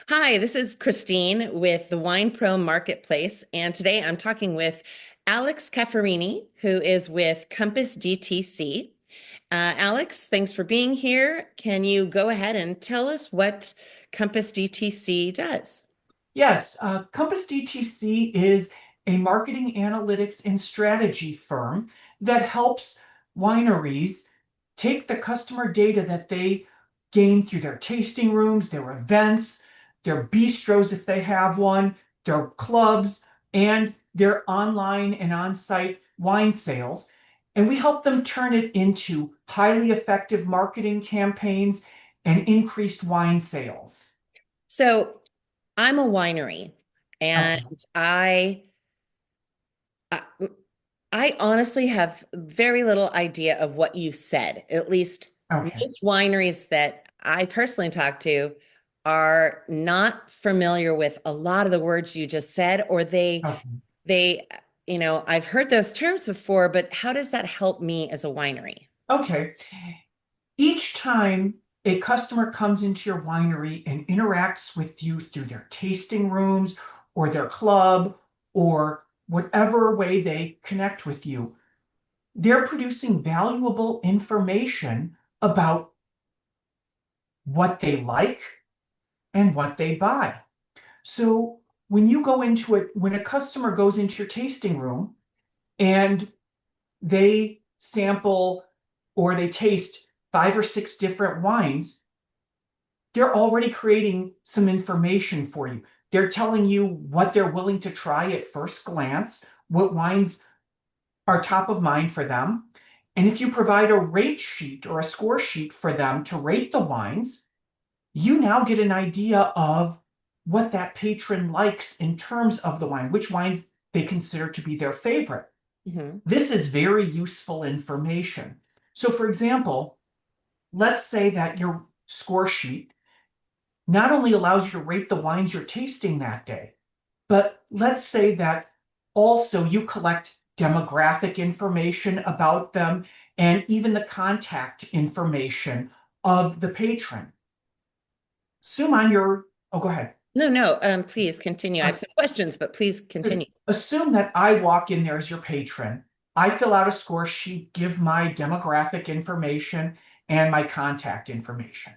Hi, this is Christine with the Wine Pro Marketplace, and today I'm talking with Alex Caffarini, who is with CompassDTC. Alex, thanks for being here. Can you go ahead and tell us what CompassDTC does? Yes, Compass DTC is a marketing analytics and strategy firm that helps wineries take the customer data that they gain through their tasting rooms, their events, their bistros if they have one, their clubs, and their online and on-site wine sales. And we help them turn it into highly effective marketing campaigns and increased wine sales. So, I'm a winery, and Okay. I I honestly have very little idea of what you said. At least Okay. most wineries that I personally talk to are not familiar with a lot of the words you just said, or Okay. they, I've heard those terms before, but how does that help me as a winery? Okay. Each time a customer comes into your winery and interacts with you through their tasting rooms or their club or whatever way they connect with you, they're producing valuable information about what they like and what they buy. So when you go into it, when a customer goes into your tasting room and they sample or they taste five or six different wines, they're already creating some information for you. They're telling you what they're willing to try at first glance, what wines are top of mind for them. And if you provide a rate sheet or a score sheet for them to rate the wines, you now get an idea of what that patron likes in terms of the wine, which wines they consider to be their favorite. Hmm. This is very useful information. So, for example, let's say that your score sheet not only allows you to rate the wines you're tasting that day, but let's say that also you collect demographic information about them and even the contact information of the patron. Assume on your, oh, go ahead. No, no, please continue. I have some questions, but please Good. continue. Assume that I walk in there as your patron. I fill out a score sheet, give my demographic information and my contact information.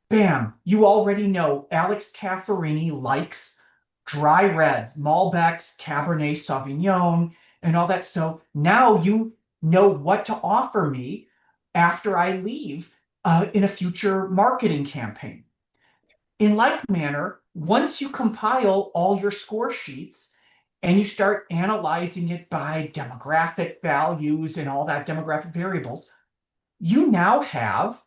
Bam, you already know Alex Caffarini likes dry reds, Malbecs, Cabernet Sauvignon, and all that. So now you know what to offer me after I leave in a future marketing campaign. In like manner, once you compile all your score sheets and you start analyzing it by demographic values and all that demographic variables, you now have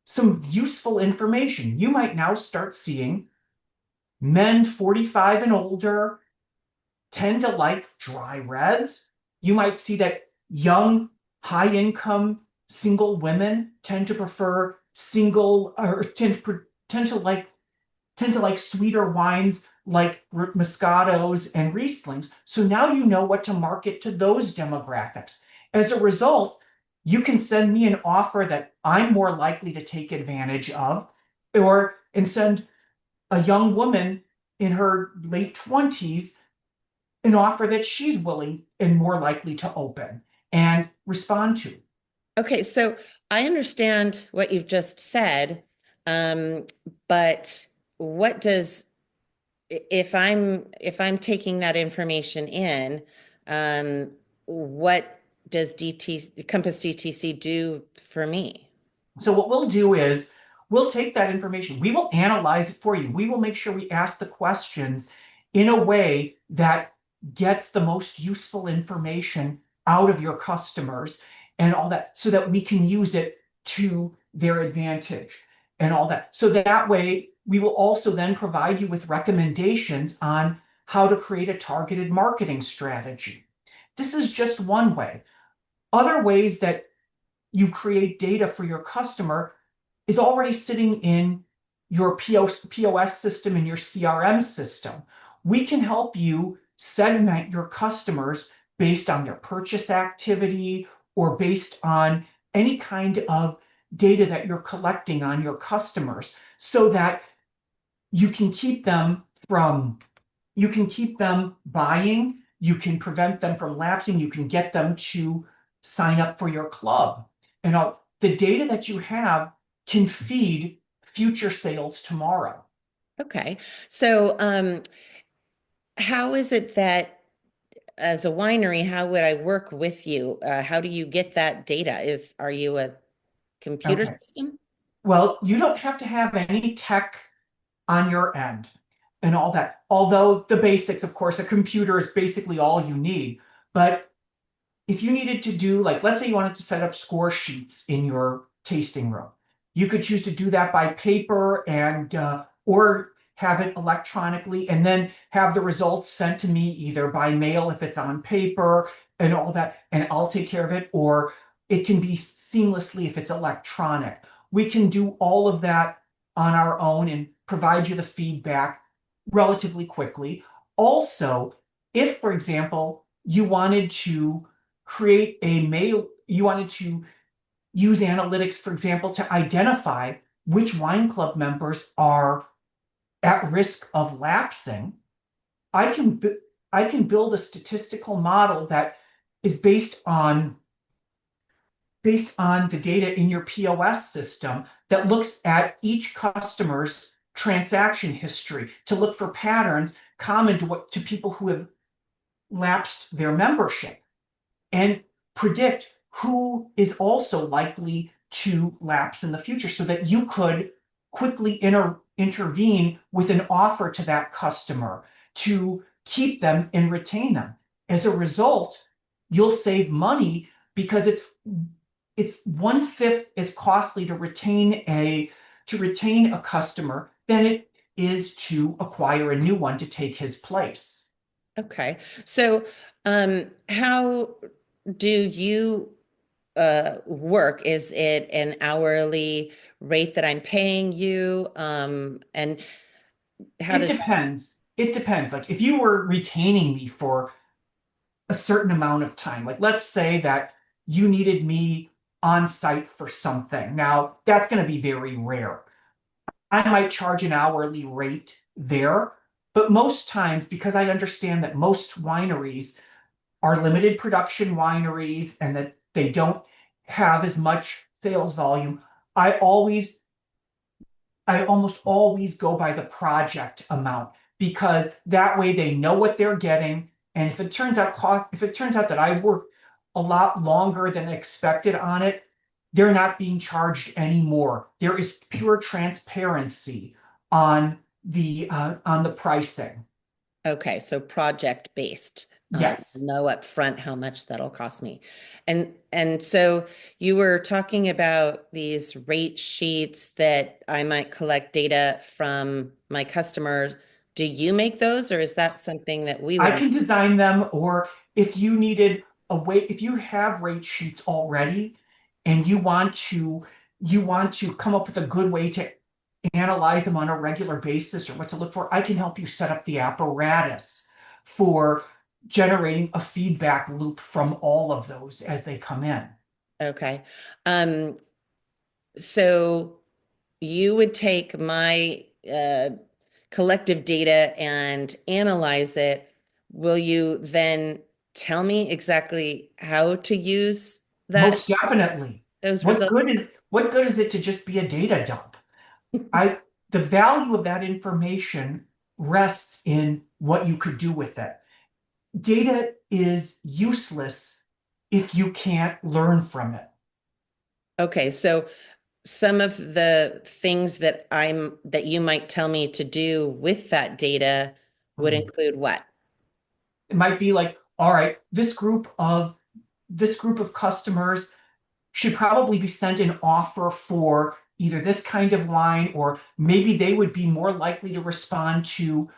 some useful information. You might now start seeing men 45 and older tend to like dry reds. You might see that young, high income single women tend to prefer single or tend to like sweeter wines like Moscatos and Rieslings. So now you know what to market to those demographics. As a result, you can send me an offer that I'm more likely to take advantage of, or and send a young woman in her late 20s an offer that she's willing and more likely to open and respond to. Okay, so I understand what you've just said, um, but what does if I'm taking that information in, um, what does Compass DTC do for me? So what we'll do is we'll take that information, we will analyze it for you. We will make sure we ask the questions in a way that gets the most useful information out of your customers and all that so that we can use it to their advantage and all that. So that way we will also then provide you with recommendations on how to create a targeted marketing strategy. This is just one way. Other ways that you create data for your customer is already sitting in your POS system and your CRM system. We can help you segment your customers based on their purchase activity or based on any kind of data that you're collecting on your customers so that you can keep them from, you can keep them buying, you can prevent them from lapsing, you can get them to sign up for your club. And the data that you have can feed future sales tomorrow. Okay. So, how is it that as a winery, how would I work with you? How do you get that data? Are you a computer Okay. system? Well, you don't have to have any tech on your end and all that. Although the basics, of course, a computer is basically all you need. But if you needed to do, like, let's say you wanted to set up score sheets in your tasting room, you could choose to do that by paper and or have it electronically and then have the results sent to me either by mail if it's on paper and all that, and I'll take care of it, or it can be seamlessly if it's electronic. We can do all of that on our own and provide you the feedback relatively quickly. Also, if, for example, you wanted to create a mail, you wanted to use analytics, for example, to identify which wine club members are at risk of lapsing, I can I can build a statistical model that is based on the data in your POS system that looks at each customer's transaction history to look for patterns common to people who have lapsed their membership and predict who is also likely to lapse in the future so that you could quickly intervene with an offer to that customer to keep them and retain them. As a result, you'll save money because it's 1/5 as costly to retain a customer than it is to acquire a new one to take his place. Okay. So, how do you work? Is it an hourly rate that I'm paying you? And how It does that? depends. It depends. Like if you were retaining me for a certain amount of time, like let's say that you needed me on site for something. Now, that's going to be very rare. I might charge an hourly rate there, but most times, because I understand that most wineries are limited production wineries and that they don't have as much sales volume, I always I almost always go by the project amount because that way they know what they're getting. And if it turns out that I work a lot longer than expected on it, they're not being charged anymore. There is pure transparency on the pricing. Okay, so project based. Yes. Know up front how much that'll cost me. And so you were talking about these rate sheets that I might collect data from my customers. Do you make those, or is that something that we I would? can design them, or if you needed a way, if you have rate sheets already and you want to come up with a good way to analyze them on a regular basis or what to look for, I can help you set up the apparatus for generating a feedback loop from all of those as they come in. Okay. Um, so you would take my collective data and analyze it. Will you then tell me exactly how to use that, Most definitely. those results? What good is it to just be a data dump? I the value of that information rests in what you could do with it. Data is useless if you can't learn from it. Okay, so some of the things that you might tell me to do with that data would Hmm. include what? It might be like, all right, this group of customers should probably be sent an offer for either this kind of wine, or maybe they would be more likely to respond to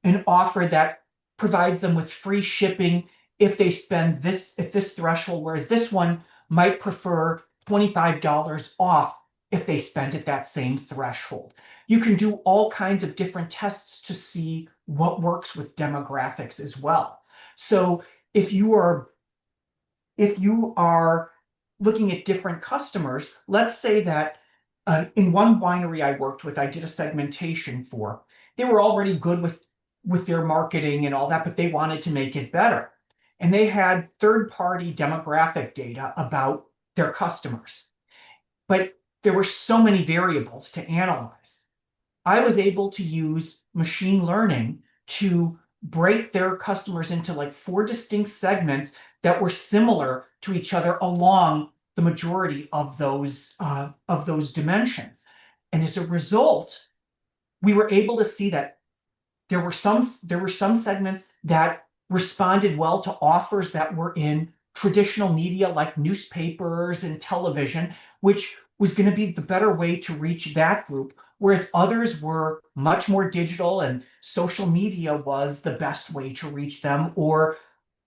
an offer that provides them with free shipping if they spend this at this threshold, whereas this one might prefer $25 off if they spend at that same threshold. You can do all kinds of different tests to see what works with demographics as well. So if you are if you are looking at different customers, let's say that in one winery I worked with, I did a segmentation for. They were already good with their marketing and all that, but they wanted to make it better. And they had third-party demographic data about their customers. But there were so many variables to analyze. I was able to use machine learning to break their customers into like 4 distinct segments that were similar to each other along the majority of those dimensions. And as a result, we were able to see that there were some segments that responded well to offers that were in traditional media like newspapers and television, which was going to be the better way to reach that group, whereas others were much more digital and social media was the best way to reach them, or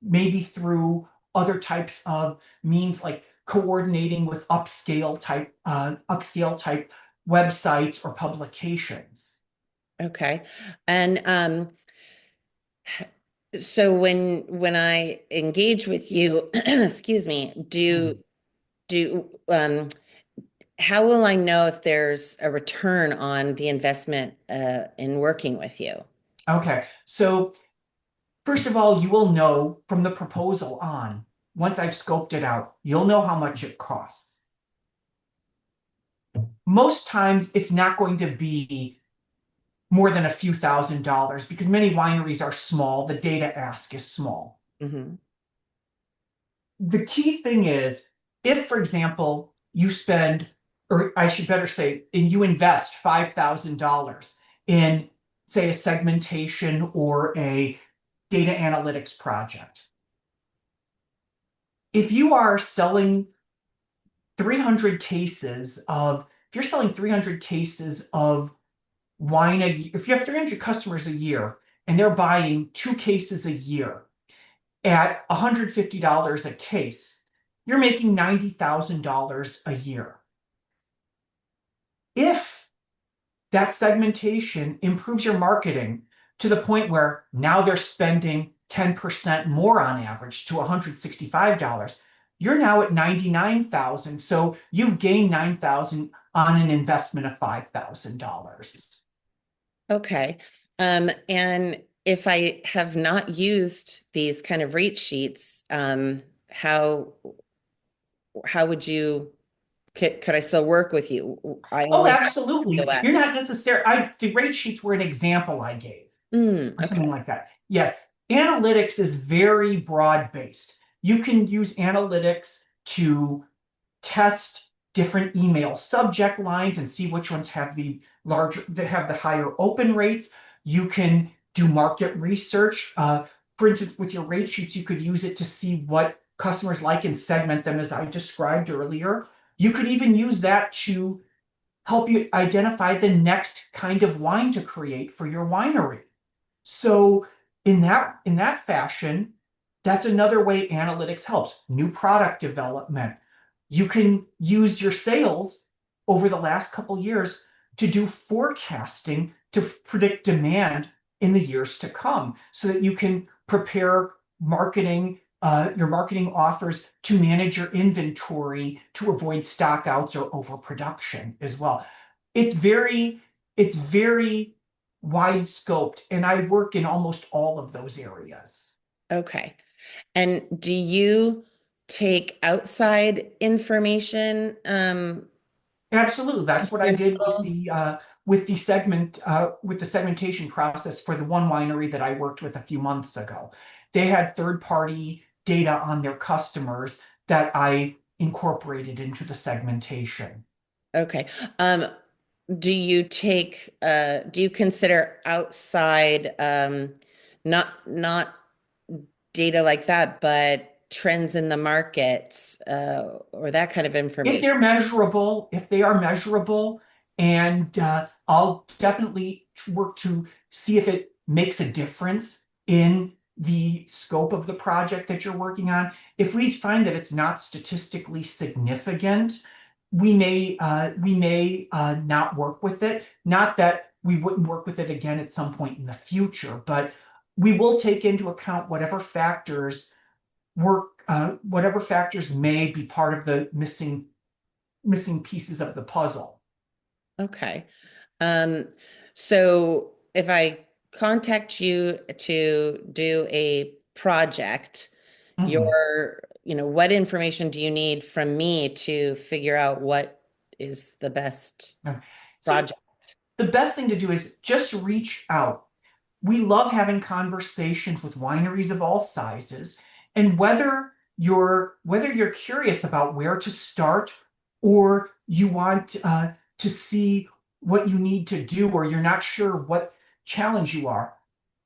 maybe through other types of means like coordinating with upscale type websites or publications. Okay. And so when I engage with you, excuse me, do how will I know if there's a return on the investment in working with you? Okay, so first of all, you will know from the proposal on, once I've scoped it out, you'll know how much it costs. Most times it's not going to be more than a few $1,000s because many wineries are small. The data ask is small. Hmm. The key thing is if, for example, you spend, or I should better say, and you invest $5,000 in, say, a segmentation or a data analytics project. If you are selling 300 cases of, if you're selling 300 cases of wine if you have 300 customers a year and they're buying 2 cases a year at $150 a case, you're making $90,000 a year. If that segmentation improves your marketing to the point where now they're spending 10% more on average to $165, you're now at 99,000. So you've gained 9,000 on an investment of $5,000. Okay. And if I have not used these kind of rate sheets, how would you could I still work with you? I Oh, only have the absolutely. You're West. not necessarily, the rate sheets were an example I gave, or Okay. something like that. Yes, analytics is very broad based. You can use analytics to test different email subject lines and see which ones have the higher open rates. You can do market research. For instance, with your rate sheets, you could use it to see what customers like and segment them as I described earlier. You could even use that to help you identify the next kind of wine to create for your winery. So in that fashion, that's another way analytics helps. New product development. You can use your sales over the last couple years to do forecasting to predict demand in the years to come so that you can prepare your marketing offers to manage your inventory to avoid stockouts or overproduction as well. It's very wide scoped, and I work in almost all of those areas. Okay. And do you take outside information Absolutely, that's into what I your did models? with the segmentation process for the one winery that I worked with a few months ago. They had third-party data on their customers that I incorporated into the segmentation. Okay. Um, do you consider outside not data like that, but trends in the markets or that kind of information? If they are measurable, and I'll definitely work to see if it makes a difference in the scope of the project that you're working on. If we find that it's not statistically significant, we may not work with it. Not that we wouldn't work with it again at some point in the future, but we will take into account whatever factors may be part of the missing pieces of the puzzle. Okay. Um, so if I contact you to do a project, Mhm. what information do you need from me to figure out what is the best Yeah. So project? the best thing to do is just reach out. We love having conversations with wineries of all sizes, and whether you're curious about where to start, or you want to see what you need to do, or you're not sure what challenge you are,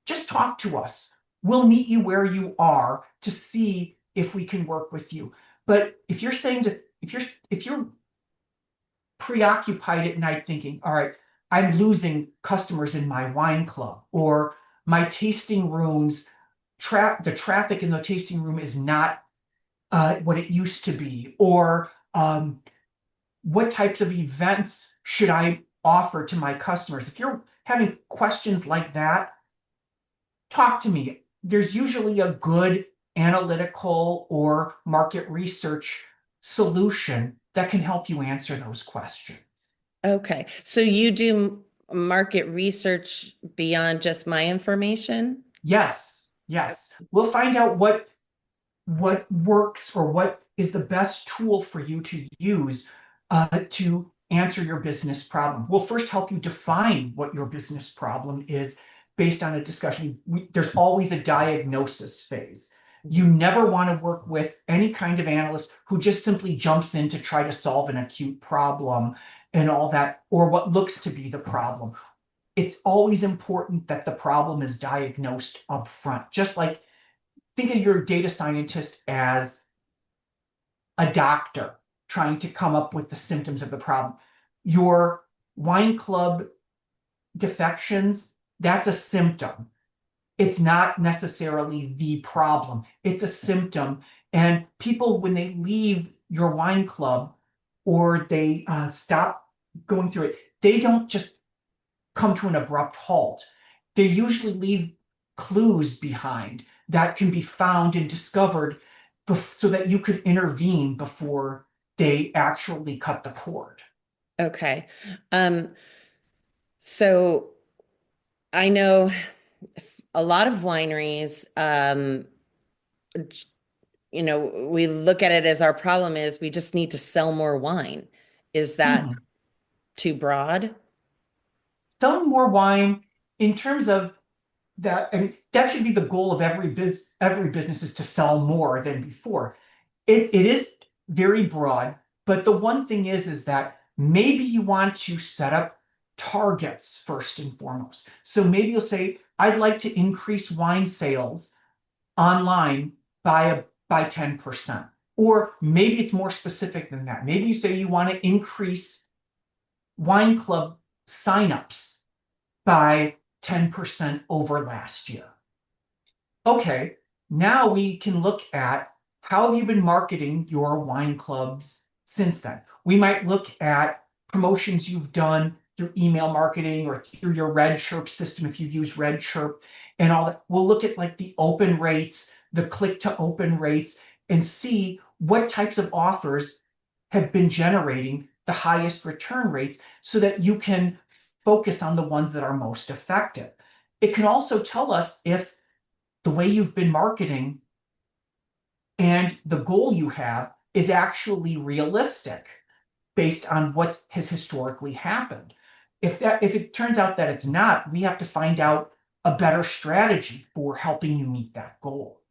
just talk to us. We'll meet you where you are to see if we can work with you. But if you're preoccupied at night thinking, all right, I'm losing customers in my wine club, or my tasting rooms, the traffic in the tasting room is not what it used to be, or what types of events should I offer to my customers? If you're having questions like that, talk to me. There's usually a good analytical or market research solution that can help you answer those questions. Okay. So you do market research beyond just my information? Yes, yes. We'll find out what works, or what is the best tool for you to use to answer your business problem. We'll first help you define what your business problem is based on a discussion. There's always a diagnosis phase. You Mhm. never want to work with any kind of analyst who just simply jumps in to try to solve an acute problem and all that, or what looks to be the problem. It's always important that the problem is diagnosed up front. Just like, think of your data scientist as a doctor trying to come up with the symptoms of the problem. Your wine club defections, that's a symptom. It's not necessarily the problem. It's a symptom. And people, when they leave your wine club, or they stop going through it, they don't just come to an abrupt halt. They usually leave clues behind that can be found and discovered so that you could intervene before they actually cut the cord. Okay. Um, so I know a lot of wineries, we look at it as our problem is we just need to sell more wine. Is that Mhm. too broad? Selling more wine, in terms of that, and that should be the goal of every business, is to sell more than before. It is very broad, but the one thing is that maybe you want to set up targets first and foremost. So maybe you'll say, I'd like to increase wine sales online by 10%. Or maybe it's more specific than that. Maybe you say you want to increase wine club signups by 10% over last year. Okay, now we can look at, how have you been marketing your wine clubs since then? We might look at promotions you've done through email marketing or through your Red Chirp system if you use Red Chirp and all that. We'll look at like the open rates, the click to open rates, and see what types of offers have been generating the highest return rates so that you can focus on the ones that are most effective. It can also tell us if the way you've been marketing and the goal you have is actually realistic based on what has historically happened. If it turns out that it's not, we have to find out a better strategy for helping you meet that goal.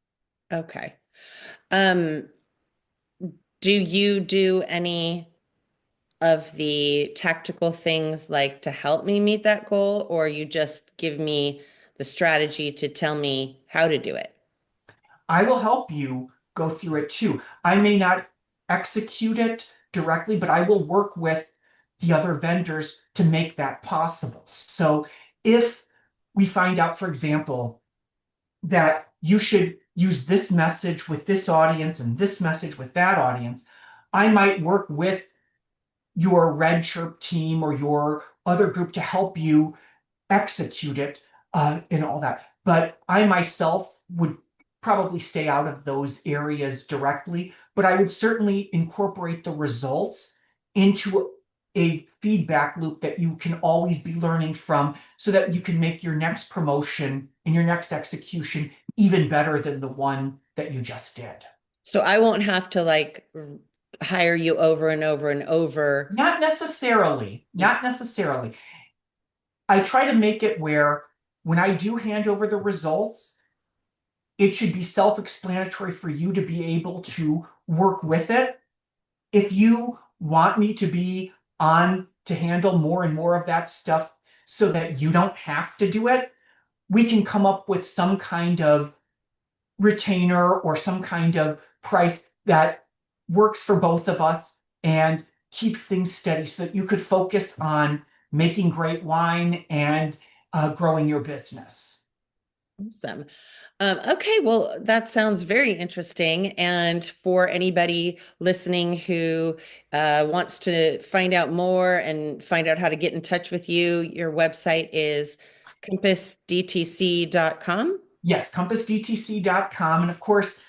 Okay. Um, do you do any of the tactical things like to help me meet that goal, or you just give me the strategy to tell me how to do it? I will help you go through it too. I may not execute it directly, but I will work with the other vendors to make that possible. So if we find out, for example, that you should use this message with this audience and this message with that audience, I might work with your Red Chirp team or your other group to help you execute it and all that. But I myself would probably stay out of those areas directly, but I would certainly incorporate the results into a feedback loop that you can always be learning from so that you can make your next promotion and your next execution even better than the one that you just did. So I won't have to like hire you over and over and over. Not necessarily, not necessarily. I try to make it where when I do hand over the results, it should be self-explanatory for you to be able to work with it. If you want me to be on to handle more and more of that stuff so that you don't have to do it, we can come up with some kind of retainer or some kind of price that works for both of us and keeps things steady so that you could focus on making great wine and growing your business. Awesome. Okay, well, that sounds very interesting. And for anybody listening who wants to find out more and find out how to get in touch with you, your website is compassdtc.com. Yes, CompassDTC.com. And of course,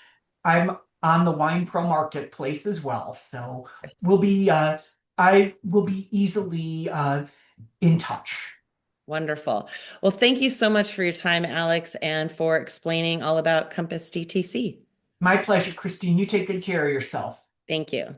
I'm on the Wine Pro Marketplace as well. So we'll be I will be easily in touch. Wonderful. Well, thank you so much for your time, Alex, and for explaining all about Compass DTC. My pleasure, Christine. You take good care of yourself. Thank you.